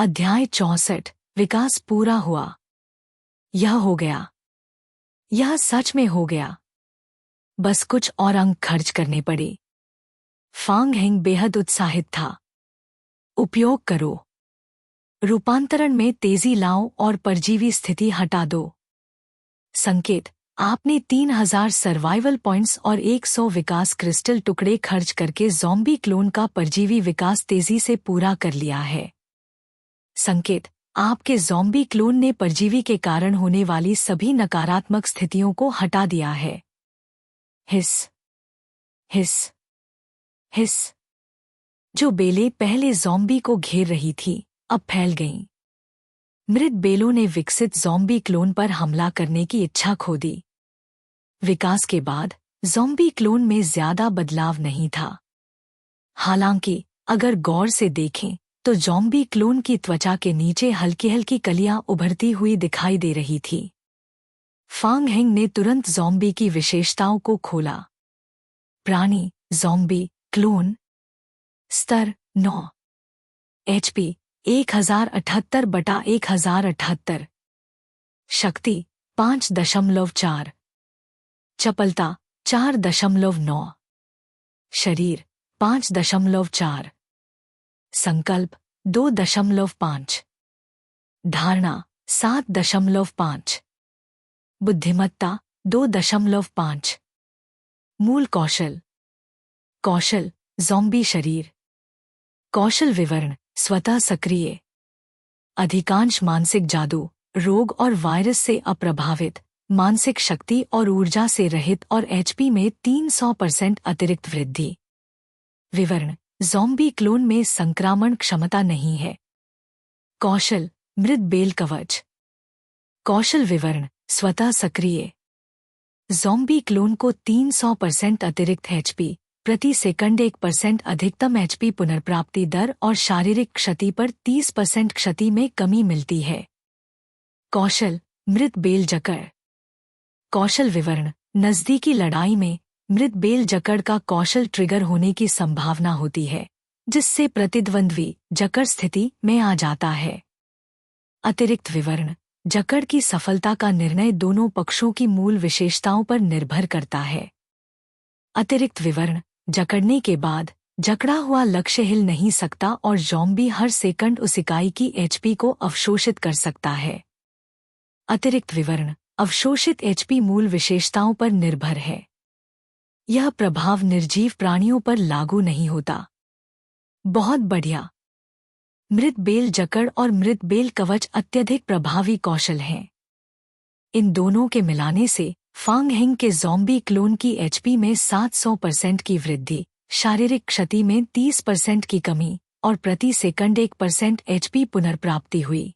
अध्याय 64। विकास पूरा हुआ। यह हो गया। यह सच में हो गया। बस कुछ और अंक खर्च करने पड़े। फांग हेंग बेहद उत्साहित था। उपयोग करो। रूपांतरण में तेजी लाओ और परजीवी स्थिति हटा दो। संकेत: आपने 3000 सर्वाइवल पॉइंट्स और 100 विकास क्रिस्टल टुकड़े खर्च करके ज़ॉम्बी क्लोन का परजीवी विकास तेजी से पूरा कर लिया है। संकेत: आपके ज़ॉम्बी क्लोन ने परजीवी के कारण होने वाली सभी नकारात्मक स्थितियों को हटा दिया है। हिस हिस हिस। जो बेलें पहले ज़ॉम्बी को घेर रही थी, अब फैल गईं। मृत बेलों ने विकसित ज़ॉम्बी क्लोन पर हमला करने की इच्छा खो दी। विकास के बाद ज़ॉम्बी क्लोन में ज्यादा बदलाव नहीं था। हालांकि अगर गौर से देखें तो ज़ॉम्बी क्लोन की त्वचा के नीचे हल्की हल्की कलियां उभरती हुई दिखाई दे रही थी। फांग हेंग ने तुरंत ज़ॉम्बी की विशेषताओं को खोला। प्राणी ज़ॉम्बी क्लोन। स्तर 9। HP 1078/1078। शक्ति 5.4। चपलता 4.9। शरीर 5.4। संकल्प 2.5। धारणा 7.5। बुद्धिमत्ता 2.5। मूल कौशल ज़ॉम्बी शरीर। कौशल विवरण: स्वतः सक्रिय। अधिकांश मानसिक जादू, रोग और वायरस से अप्रभावित, मानसिक शक्ति और ऊर्जा से रहित और HP में 300% अतिरिक्त वृद्धि। विवरण: ज़ॉम्बी क्लोन में संक्रामण क्षमता नहीं है। कौशल: मृत बेल कवच। कौशल विवरण: स्वतः सक्रिय। ज़ॉम्बी क्लोन को 300% अतिरिक्त HP प्रति सेकंड, 1% अधिकतम HP पुनर्प्राप्ति दर और शारीरिक क्षति पर 30% क्षति में कमी मिलती है। कौशल: मृत बेल जकड़। कौशल विवरण: नज़दीकी लड़ाई में मृत बेल जकड़ का कौशल ट्रिगर होने की संभावना होती है, जिससे प्रतिद्वंद्वी जकड़ स्थिति में आ जाता है। अतिरिक्त विवरण: जकड़ की सफलता का निर्णय दोनों पक्षों की मूल विशेषताओं पर निर्भर करता है। अतिरिक्त विवरण: जकड़ने के बाद जकड़ा हुआ लक्ष्य हिल नहीं सकता और ज़ॉम्बी हर सेकंड उस इकाई की HP को अवशोषित कर सकता है। अतिरिक्त विवरण: अवशोषित HP मूल विशेषताओं पर निर्भर है। यह प्रभाव निर्जीव प्राणियों पर लागू नहीं होता। बहुत बढ़िया। मृत बेल जकड़ और मृत बेल कवच अत्यधिक प्रभावी कौशल हैं। इन दोनों के मिलाने से फांग हेंग के ज़ॉम्बी क्लोन की HP में 700% की वृद्धि, शारीरिक क्षति में 30% की कमी और प्रति सेकंड 1% HP पुनर्प्राप्ति हुई।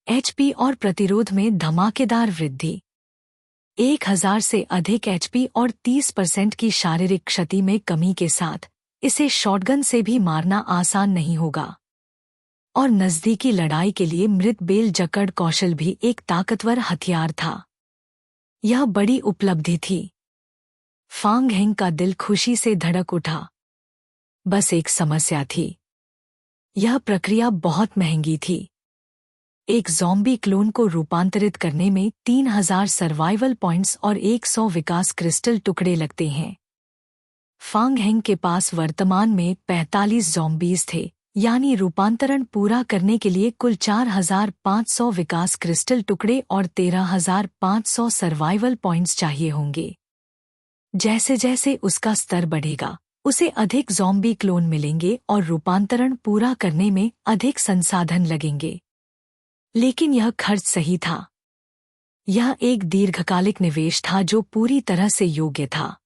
HP और प्रतिरोध में धमाकेदार वृद्धि। 1000 से अधिक HP और 30% की शारीरिक क्षति में कमी के साथ इसे शॉटगन से भी मारना आसान नहीं होगा। और नज़दीकी लड़ाई के लिए मृत बेल जकड़ कौशल भी एक ताकतवर हथियार था। यह बड़ी उपलब्धि थी। फांग हेंग का दिल खुशी से धड़क उठा। बस एक समस्या थी। यह प्रक्रिया बहुत महंगी थी। एक ज़ॉम्बी क्लोन को रूपांतरित करने में 3000 सर्वाइवल पॉइंट्स और 100 विकास क्रिस्टल टुकड़े लगते हैं। फांग हेंग के पास वर्तमान में 45 ज़ॉम्बीज थे, यानी रूपांतरण पूरा करने के लिए कुल 4500 विकास क्रिस्टल टुकड़े और 13500 सर्वाइवल पॉइंट्स चाहिए होंगे। जैसे जैसे उसका स्तर बढ़ेगा, उसे अधिक ज़ॉम्बी क्लोन मिलेंगे और रूपांतरण पूरा करने में अधिक संसाधन लगेंगे। लेकिन यह खर्च सही था। यह एक दीर्घकालिक निवेश था जो पूरी तरह से योग्य था।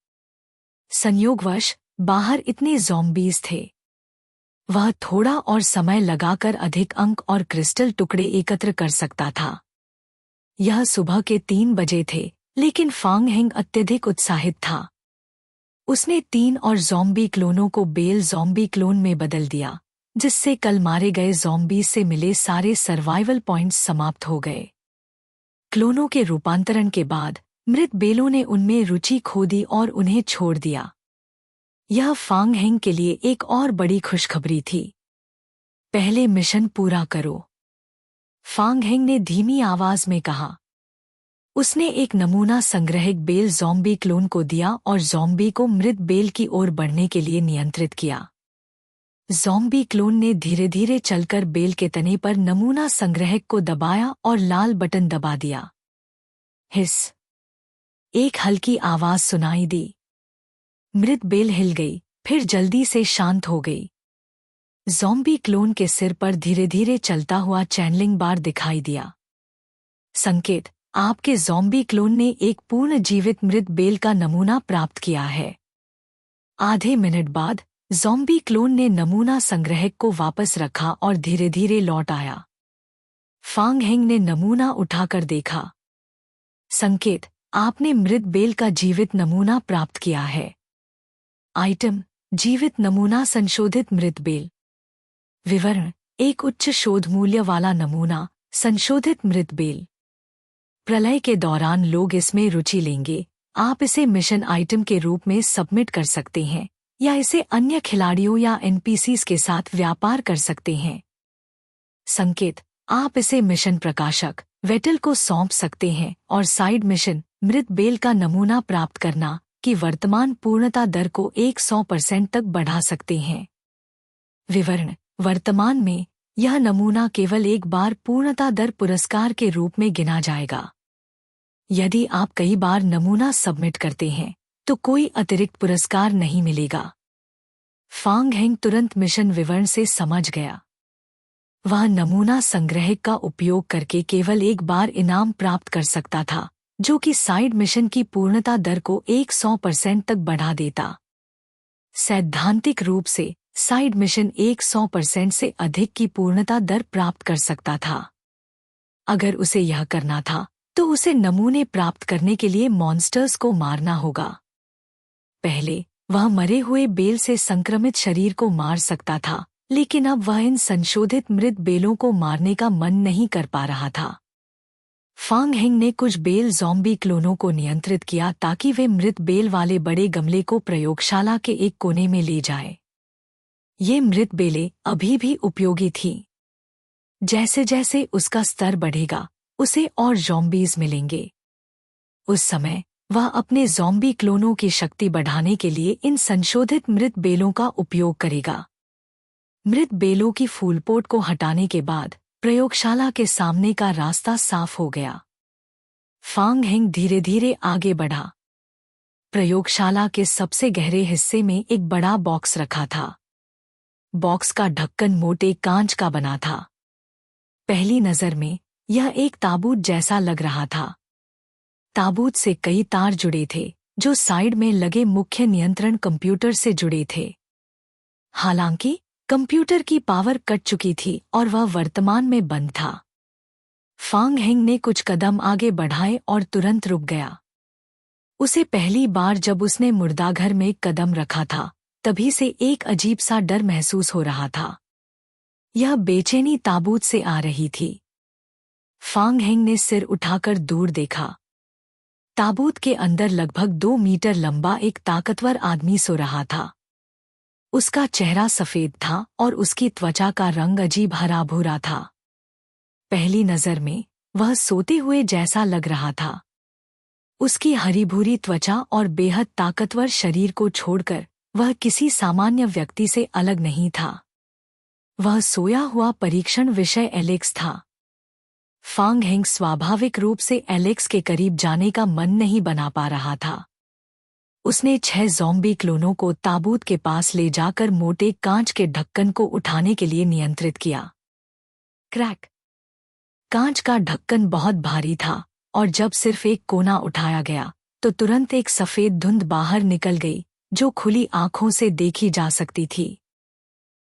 संयोगवश बाहर इतने ज़ॉम्बीज थे। वह थोड़ा और समय लगाकर अधिक अंक और क्रिस्टल टुकड़े एकत्र कर सकता था। यह सुबह के 3 बजे थे, लेकिन फांग हेंग अत्यधिक उत्साहित था। उसने 3 और ज़ॉम्बी क्लोनों को बेल ज़ॉम्बी क्लोन में बदल दिया, जिससे कल मारे गए ज़ॉम्बी से मिले सारे सर्वाइवल पॉइंट्स समाप्त हो गए। क्लोनों के रूपांतरण के बाद मृत बेलों ने उनमें रुचि खो दी और उन्हें छोड़ दिया। यह फांग हेंग के लिए एक और बड़ी खुशखबरी थी। पहले मिशन पूरा करो, फांग हेंग ने धीमी आवाज में कहा। उसने एक नमूना संग्रहित बेल ज़ॉम्बी क्लोन को दिया और ज़ॉम्बी को मृत बेल की ओर बढ़ने के लिए नियंत्रित किया। ज़ॉम्बी क्लोन ने धीरे धीरे चलकर बेल के तने पर नमूना संग्रहक को दबाया और लाल बटन दबा दिया। हिस, एक हल्की आवाज सुनाई दी। मृत बेल हिल गई, फिर जल्दी से शांत हो गई। ज़ॉम्बी क्लोन के सिर पर धीरे धीरे चलता हुआ चैनलिंग बार दिखाई दिया। संकेत, आपके ज़ॉम्बी क्लोन ने एक पूर्ण जीवित मृत बेल का नमूना प्राप्त किया है। आधे मिनट बाद ज़ॉम्बी क्लोन ने नमूना संग्रहक को वापस रखा और धीरे धीरे लौट आया। फांग हेंग ने नमूना उठाकर देखा। संकेत, आपने मृत बेल का जीवित नमूना प्राप्त किया है। आइटम, जीवित नमूना संशोधित मृत बेल। विवरण, एक उच्च शोध मूल्य वाला नमूना, संशोधित मृत बेल। प्रलय के दौरान लोग इसमें रुचि लेंगे। आप इसे मिशन आइटम के रूप में सबमिट कर सकते हैं या इसे अन्य खिलाड़ियों या एनपीसीज के साथ व्यापार कर सकते हैं। संकेत, आप इसे मिशन प्रकाशक वेटल को सौंप सकते हैं और साइड मिशन मृत बेल का नमूना प्राप्त करना की वर्तमान पूर्णता दर को 100% तक बढ़ा सकते हैं। विवरण, वर्तमान में यह नमूना केवल एक बार पूर्णता दर पुरस्कार के रूप में गिना जाएगा। यदि आप कई बार नमूना सबमिट करते हैं तो कोई अतिरिक्त पुरस्कार नहीं मिलेगा। फांग हेंग तुरंत मिशन विवरण से समझ गया। वह नमूना संग्रहक का उपयोग करके केवल एक बार इनाम प्राप्त कर सकता था, जो कि साइड मिशन की पूर्णता दर को 100% तक बढ़ा देता। सैद्धांतिक रूप से साइड मिशन 100% से अधिक की पूर्णता दर प्राप्त कर सकता था। अगर उसे यह करना था तो उसे नमूने प्राप्त करने के लिए मॉन्स्टर्स को मारना होगा। पहले वह मरे हुए बेल से संक्रमित शरीर को मार सकता था, लेकिन अब वह इन संशोधित मृत बेलों को मारने का मन नहीं कर पा रहा था। फांग हेंग ने कुछ बेल ज़ॉम्बी क्लोनों को नियंत्रित किया ताकि वे मृत बेल वाले बड़े गमले को प्रयोगशाला के एक कोने में ले जाए। ये मृत बेलें अभी भी उपयोगी थीं। जैसे जैसे उसका स्तर बढ़ेगा, उसे और ज़ॉम्बीज मिलेंगे। उस समय वह अपने ज़ॉम्बी क्लोनों की शक्ति बढ़ाने के लिए इन संशोधित मृत बेलों का उपयोग करेगा। मृत बेलों की फूलपोट को हटाने के बाद प्रयोगशाला के सामने का रास्ता साफ हो गया। फांग हेंग धीरे धीरे आगे बढ़ा। प्रयोगशाला के सबसे गहरे हिस्से में एक बड़ा बॉक्स रखा था। बॉक्स का ढक्कन मोटे कांच का बना था। पहली नज़र में यह एक ताबूत जैसा लग रहा था। ताबूत से कई तार जुड़े थे, जो साइड में लगे मुख्य नियंत्रण कंप्यूटर से जुड़े थे। हालांकि कंप्यूटर की पावर कट चुकी थी और वह वर्तमान में बंद था। फांग हेंग ने कुछ कदम आगे बढ़ाए और तुरंत रुक गया। उसे पहली बार जब उसने मुर्दाघर में कदम रखा था, तभी से एक अजीब सा डर महसूस हो रहा था। यह बेचैनी ताबूत से आ रही थी। फांग हेंग ने सिर उठाकर दूर देखा। ताबूत के अंदर लगभग 2 मीटर लंबा एक ताकतवर आदमी सो रहा था। उसका चेहरा सफेद था और उसकी त्वचा का रंग अजीब हरा भूरा था। पहली नज़र में वह सोते हुए जैसा लग रहा था। उसकी हरी भूरी त्वचा और बेहद ताकतवर शरीर को छोड़कर वह किसी सामान्य व्यक्ति से अलग नहीं था। वह सोया हुआ परीक्षण विषय एलेक्स था। फांग हेंग स्वाभाविक रूप से एलेक्स के करीब जाने का मन नहीं बना पा रहा था। उसने 6 ज़ॉम्बी क्लोनों को ताबूत के पास ले जाकर मोटे कांच के ढक्कन को उठाने के लिए नियंत्रित किया। क्रैक! कांच का ढक्कन बहुत भारी था और जब सिर्फ एक कोना उठाया गया तो तुरंत एक सफेद धुंध बाहर निकल गई, जो खुली आंखों से देखी जा सकती थी।